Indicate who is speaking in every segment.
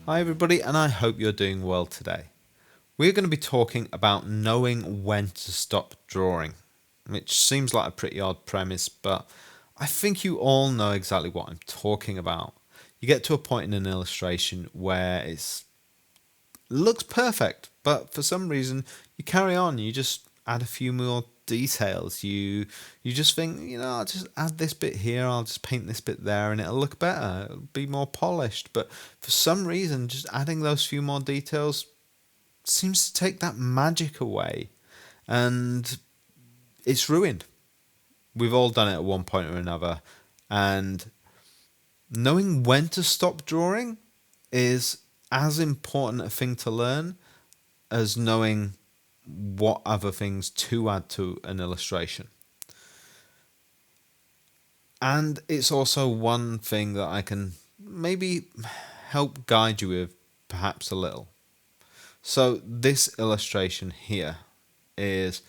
Speaker 1: Hi, everybody, and I hope you're doing well today. We're going to be talking about knowing when to stop drawing, which seems like a pretty odd premise, but I think you all know exactly what I'm talking about. You get to a point in an illustration where it looks perfect, but for some reason you carry on, you just add a few more details. You just think, I'll just add this bit here, I'll just paint this bit there and it'll look better. It'll be more polished. But for some reason just adding those few more details seems to take that magic away and it's ruined. We've all done it at one point or another, and knowing when to stop drawing is as important a thing to learn as knowing what other things to add to an illustration. And it's also one thing that I can maybe help guide you with, perhaps a little. So, this illustration here is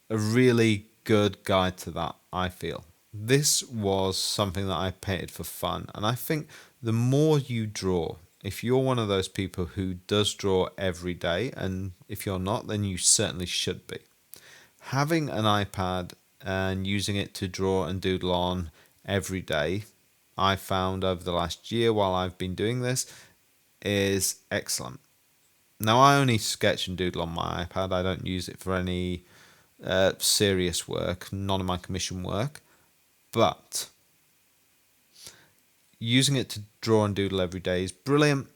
Speaker 1: a really good guide to that, I feel. This was something that I painted for fun, and I think the more you draw, if you're one of those people who does draw every day, and if you're not, then you certainly should be. Having an iPad and using it to draw and doodle on every day, I found over the last year while I've been doing this, is excellent. Now, I only sketch and doodle on my iPad. I don't use it for any serious work, none of my commission work. But using it to draw and doodle every day is brilliant.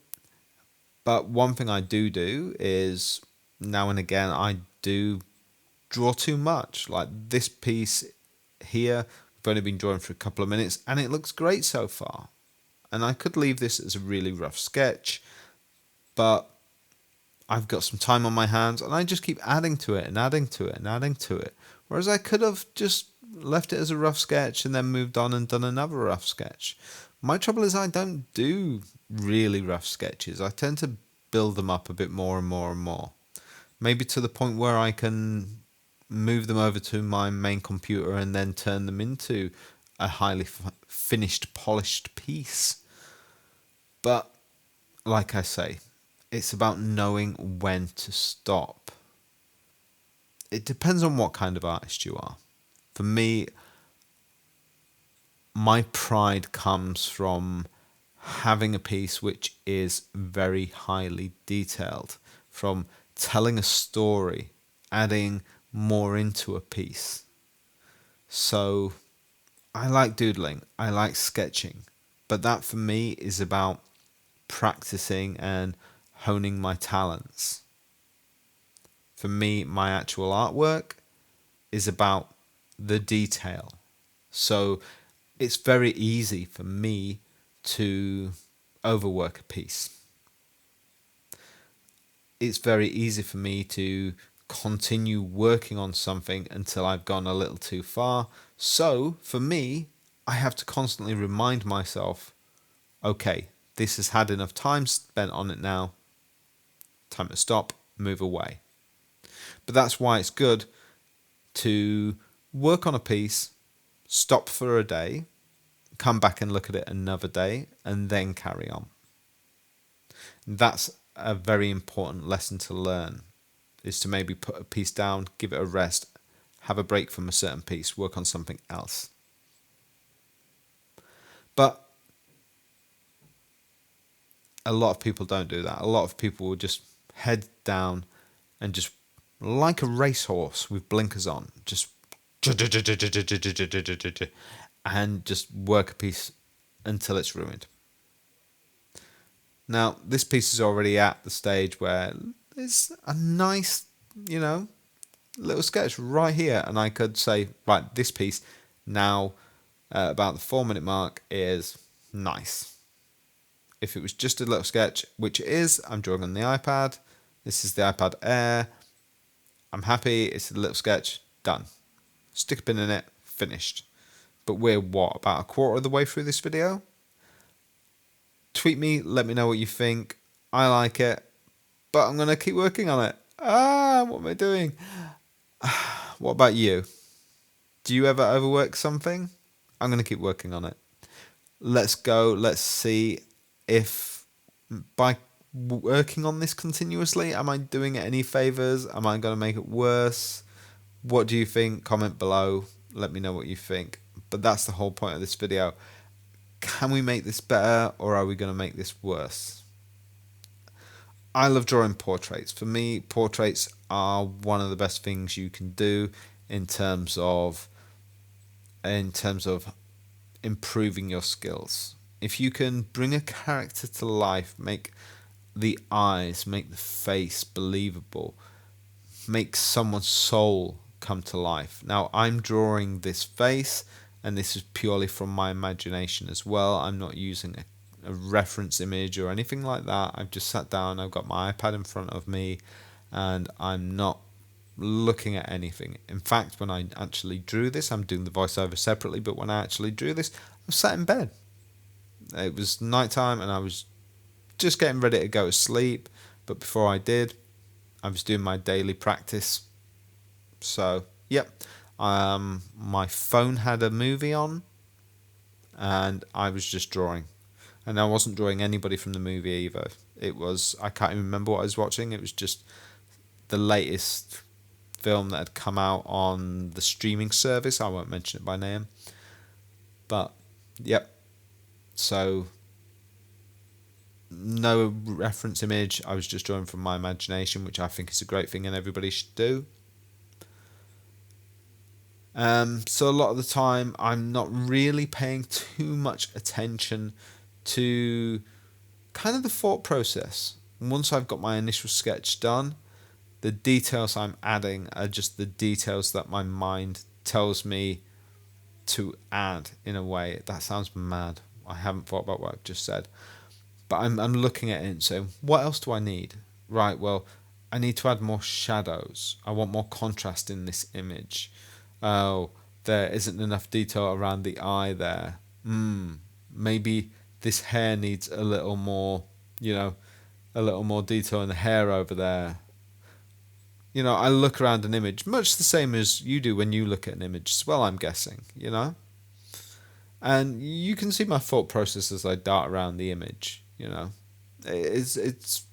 Speaker 1: But one thing I do is now and again I do draw too much. Like this piece here, I've only been drawing for a couple of minutes and it looks great so far. And I could leave this as a really rough sketch, but I've got some time on my hands and I just keep adding to it and adding to it and adding to it. Whereas I could have just left it as a rough sketch and then moved on and done another rough sketch. My trouble is I don't do really rough sketches. I tend to build them up a bit more and more and more. Maybe to the point where I can move them over to my main computer and then turn them into a highly finished, polished piece. But like I say, it's about knowing when to stop. It depends on what kind of artist you are. For me, my pride comes from having a piece which is very highly detailed, from telling a story, adding more into a piece. So I like doodling, I like sketching, but that for me is about practicing and honing my talents. For me, my actual artwork is about the detail. So it's very easy for me to overwork a piece. It's very easy for me to continue working on something until I've gone a little too far. So for me, I have to constantly remind myself, okay, this has had enough time spent on it now. Time to stop, move away. But that's why it's good to work on a piece, stop for a day, come back and look at it another day, and then carry on. That's a very important lesson to learn, is to maybe put a piece down, give it a rest, have a break from a certain piece, work on something else. But a lot of people don't do that. A lot of people will just head down and just, like a racehorse with blinkers on, just and just work a piece until it's ruined. Now, this piece is already at the stage where it's a nice, little sketch right here, and I could say, right, this piece now, about the 4 minute mark, is nice. If it was just a little sketch, which it is, I'm drawing on the iPad. This is the iPad Air. I'm happy. It's a little sketch. Done. Stick a pin in it. Finished. But we're what, about a quarter of the way through this video? Tweet me. Let me know what you think. I like it. But I'm going to keep working on it. What am I doing? What about you? Do you ever overwork something? I'm going to keep working on it. Let's go. Let's see if by working on this continuously? Am I doing it any favors? Am I going to make it worse? What do you think? Comment below. Let me know what you think. But that's the whole point of this video. Can we make this better, or are we going to make this worse? I love drawing portraits. For me, portraits are one of the best things you can do in terms of improving your skills. If you can bring a character to life, make the eyes, make the face believable, make someone's soul come to life. Now, I'm drawing this face, and this is purely from my imagination as well. I'm not using a reference image or anything like that. I've just sat down, I've got my iPad in front of me, and I'm not looking at anything. In fact, when I actually drew this, I'm doing the voiceover separately, but when I actually drew this, I was sat in bed. It was nighttime, and I was just getting ready to go to sleep, but before I did, I was doing my daily practice. So, yep, my phone had a movie on, and I was just drawing. And I wasn't drawing anybody from the movie either. It was, I can't even remember what I was watching. It was just the latest film that had come out on the streaming service. I won't mention it by name. But, yep. So, no reference image. I was just drawing from my imagination, which I think is a great thing and everybody should do. So a lot of the time, I'm not really paying too much attention to kind of the thought process. Once I've got my initial sketch done, the details I'm adding are just the details that my mind tells me to add in a way. That sounds mad. I haven't thought about what I've just said. But I'm looking at it and saying, what else do I need? Right, well, I need to add more shadows. I want more contrast in this image. Oh, there isn't enough detail around the eye there. Maybe this hair needs a little more, a little more detail in the hair over there. I look around an image, much the same as you do when you look at an image as well, I'm guessing, And you can see my thought process as I dart around the image, It's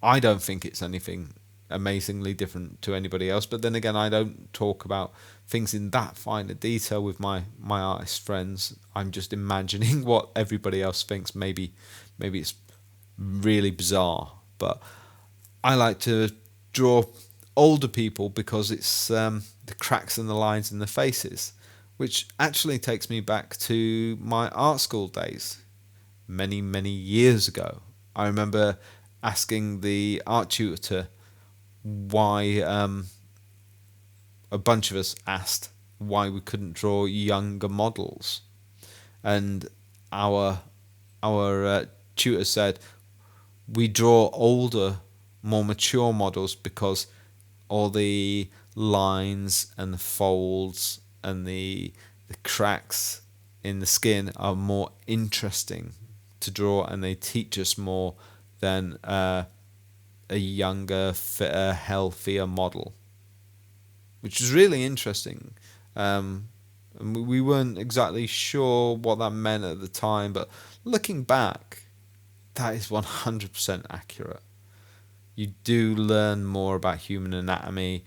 Speaker 1: I don't think it's anything amazingly different to anybody else, but then again, I don't talk about things in that fine a detail with my artist friends. I'm just imagining what everybody else thinks. Maybe it's really bizarre, but I like to draw older people because it's the cracks and the lines in the faces, which actually takes me back to my art school days many years ago. I remember asking the art tutor why, a bunch of us asked why we couldn't draw younger models, and our tutor said we draw older, more mature models because all the lines and the folds and the cracks in the skin are more interesting to draw, and they teach us more than a younger, fitter, healthier model, which is really interesting. And we weren't exactly sure what that meant at the time, but looking back, that is 100% accurate. You do learn more about human anatomy.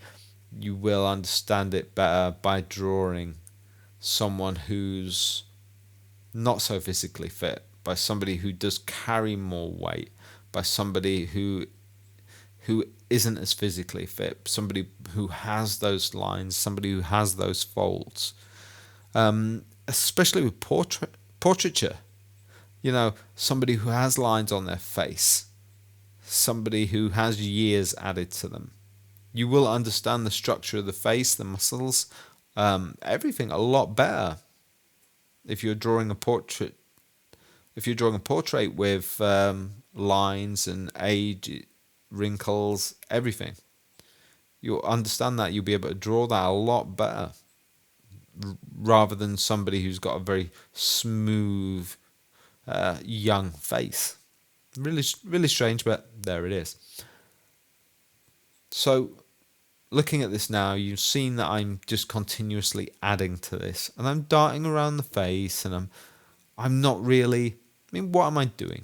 Speaker 1: You will understand it better by drawing someone who's not so physically fit, by somebody who does carry more weight, by somebody who isn't as physically fit, somebody who has those lines, somebody who has those folds, especially with portraiture. Somebody who has lines on their face, somebody who has years added to them. You will understand the structure of the face, the muscles, everything a lot better if you're drawing a portrait. If you're drawing a portrait with lines and age, wrinkles, everything, you'll understand that. You'll be able to draw that a lot better, rather than somebody who's got a very smooth, young face. Really strange, but there it is. So, looking at this now, you've seen that I'm just continuously adding to this, and I'm darting around the face, and I'm not really. What am I doing?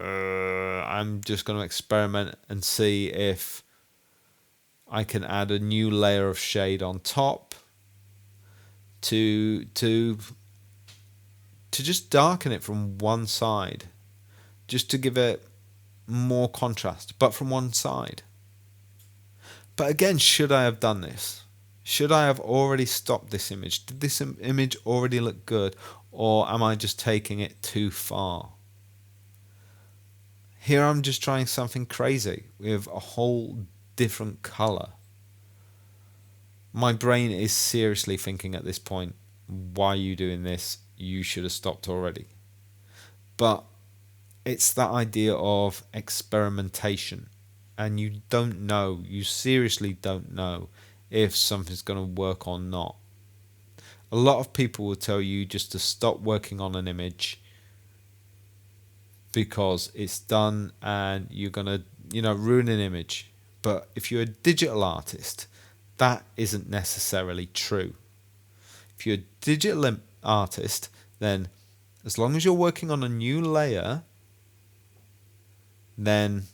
Speaker 1: I'm just going to experiment and see if I can add a new layer of shade on top to just darken it from one side, just to give it more contrast, but from one side. But again, should I have done this? Should I have already stopped this image? Did this image already look good, or am I just taking it too far? Here I'm just trying something crazy with a whole different color. My brain is seriously thinking at this point, why are you doing this? You should have stopped already. But it's that idea of experimentation, and you don't know, you seriously don't know if something's going to work or not. A lot of people will tell you just to stop working on an image because it's done and you're going to, ruin an image. But if you're a digital artist, that isn't necessarily true. If you're a digital artist, then as long as you're working on a new layer, then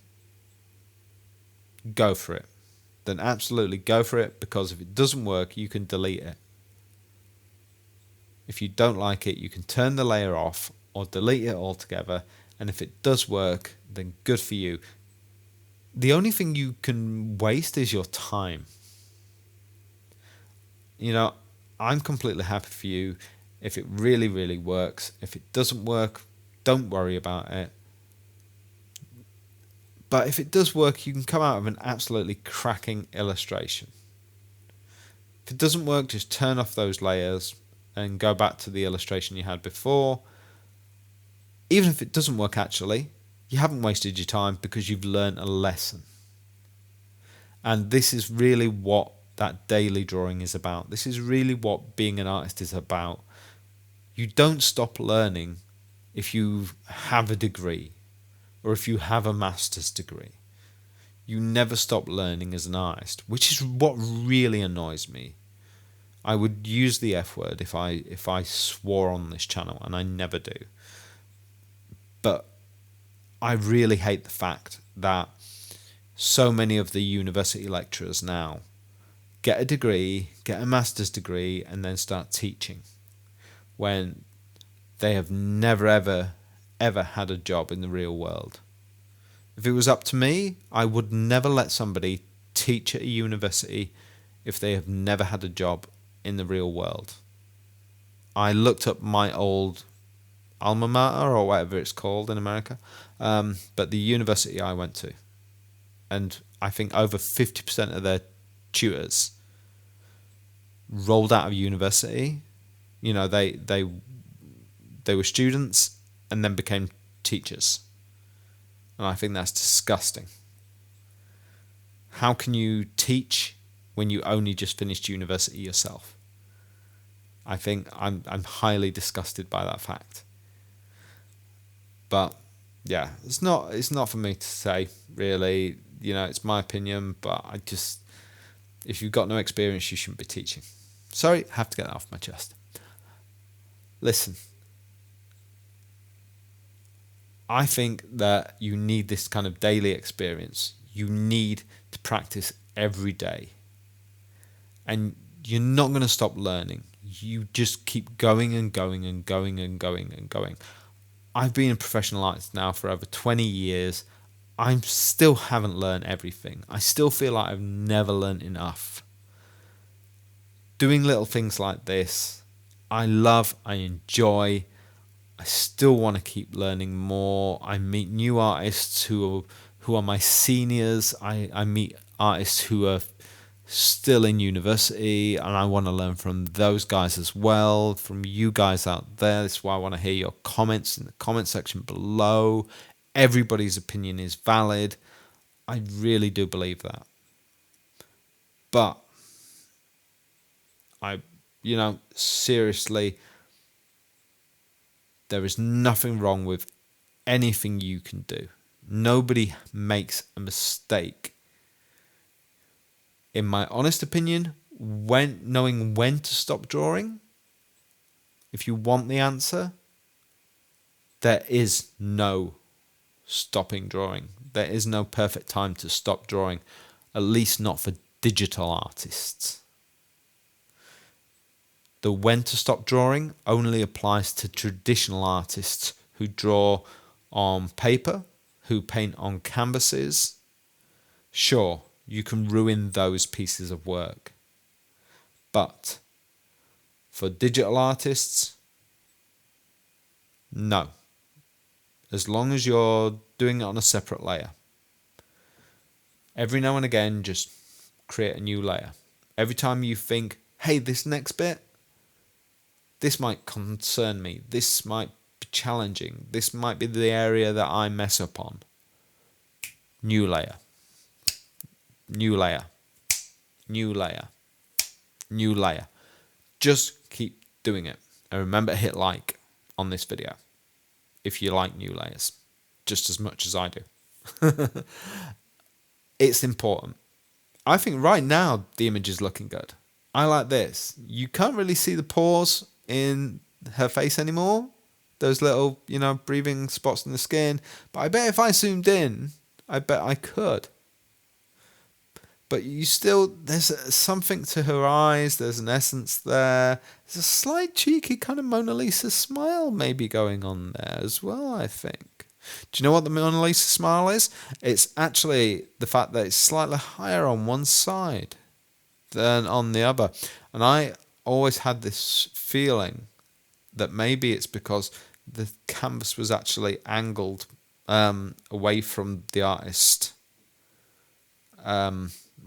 Speaker 1: go for it. Then absolutely go for it, because if it doesn't work, you can delete it. If you don't like it, you can turn the layer off or delete it altogether. And if it does work, then good for you. The only thing you can waste is your time. I'm completely happy for you if it really, really works. If it doesn't work, don't worry about it. But if it does work, you can come out with an absolutely cracking illustration. If it doesn't work, just turn off those layers and go back to the illustration you had before. Even if it doesn't work actually, you haven't wasted your time because you've learned a lesson. And this is really what that daily drawing is about. This is really what being an artist is about. You don't stop learning if you have a degree or if you have a master's degree. You never stop learning as an artist, which is what really annoys me. I would use the F word if I swore on this channel, and I never do. But I really hate the fact that so many of the university lecturers now get a degree, get a master's degree, and then start teaching when they have never, ever had a job in the real world. If it was up to me, I would never let somebody teach at a university if they have never had a job in the real world. I looked up my old alma mater, or whatever it's called in America, but the university I went to, and I think over 50% of their tutors rolled out of university. They were students and then became teachers. And I think that's disgusting. How can you teach when you only just finished university yourself? I think I'm highly disgusted by that fact. But yeah, it's not for me to say, really. It's my opinion, but if you've got no experience, you shouldn't be teaching. Sorry, I have to get that off my chest. Listen, I think that you need this kind of daily experience. You need to practice every day. And you're not going to stop learning. You just keep going and going and going and going and going. I've been a professional artist now for over 20 years. I still haven't learned everything. I still feel like I've never learned enough. Doing little things like this, I love, I enjoy. I still want to keep learning more. I meet new artists who are my seniors. I meet artists who are still in university, and I want to learn from those guys as well, from you guys out there. That's why I want to hear your comments in the comment section below. Everybody's opinion is valid. I really do believe that. But seriously, there is nothing wrong with anything you can do. Nobody makes a mistake. In my honest opinion, knowing when to stop drawing, if you want the answer, there is no stopping drawing. There is no perfect time to stop drawing, at least not for digital artists. The when to stop drawing only applies to traditional artists who draw on paper, who paint on canvases. Sure, you can ruin those pieces of work. But for digital artists, no. As long as you're doing it on a separate layer. Every now and again, just create a new layer. Every time you think, hey, this next bit, this might concern me, this might be challenging, this might be the area that I mess up on. New layer. New layer. New layer. New layer. Just keep doing it. And remember to hit like on this video if you like new layers, just as much as I do. It's important. I think right now the image is looking good. I like this. You can't really see the pores in her face anymore. Those little, breathing spots in the skin. But I bet if I zoomed in, I bet I could. But there's something to her eyes. There's an essence there. There's a slight cheeky kind of Mona Lisa smile maybe going on there as well, I think. Do you know what the Mona Lisa smile is? It's actually the fact that it's slightly higher on one side than on the other. And I always had this feeling that maybe it's because the canvas was actually angled away from the artist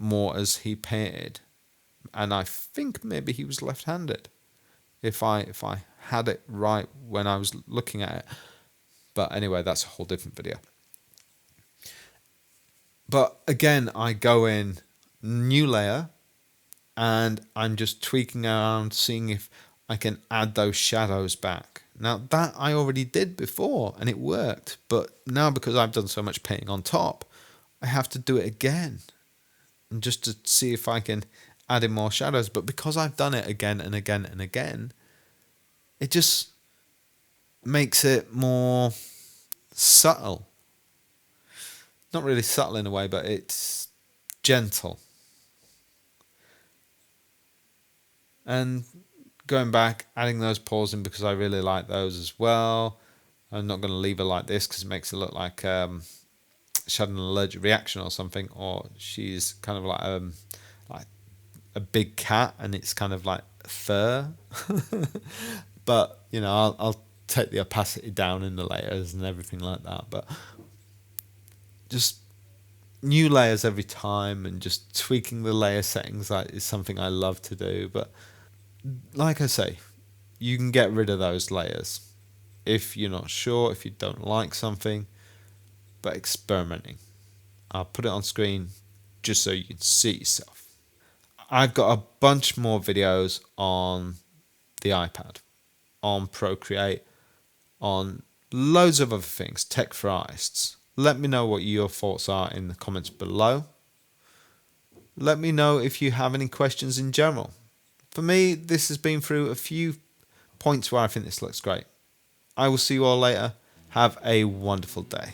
Speaker 1: more as he painted, and I think maybe he was left-handed if I had it right when I was looking at it. But anyway, that's a whole different video. But again, I go in new layer and I'm just tweaking around, seeing if I can add those shadows back. Now that I already did before and it worked, but now because I've done so much painting on top, I have to do it again. And just to see if I can add in more shadows. But because I've done it again and again and again, it just makes it more subtle. Not really subtle in a way, but it's gentle. And going back, adding those pores in because I really like those as well. I'm not going to leave her like this because it makes it look like she had an allergic reaction or something, or she's kind of like a big cat and it's kind of like fur. But I'll take the opacity down in the layers and everything like that. But just new layers every time and just tweaking the layer settings is something I love to do. But like I say, you can get rid of those layers if you're not sure, if you don't like something. But experimenting. I'll put it on screen just so you can see yourself. I've got a bunch more videos on the iPad, on Procreate, on loads of other things, tech for artists. Let me know what your thoughts are in the comments below. Let me know if you have any questions in general. For me, this has been through a few points where I think this looks great. I will see you all later. Have a wonderful day.